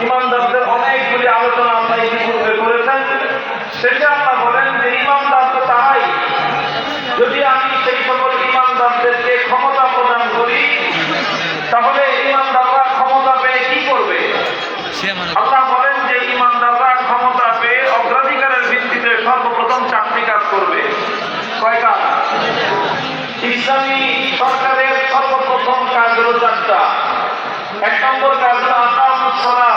ইমানদারদের অনেকগুলি আলোচনা আমরা ইতিপূর্বে করেছেন। শেষে আল্লাহ বলেন যে ইমানদার তো তারাই যদি আমি সেই সকল ইমানদারদেরকে ক্ষমতা প্রদান করি, তাহলে ইমানদাররা ক্ষমতা পেয়ে কি করবে? আল্লাহ বলেন যে ইমানদাররা ক্ষমতা পেয়ে অগ্রাধিকারের ভিত্তিতে সর্বপ্রথম 4টি কাজ করবে। কয় কাজ? ইসলামী সরকারের সর্বপ্রথম কাজ হলো 4টা। 1 নম্বর কাজ হলো আকামুস সালাহ,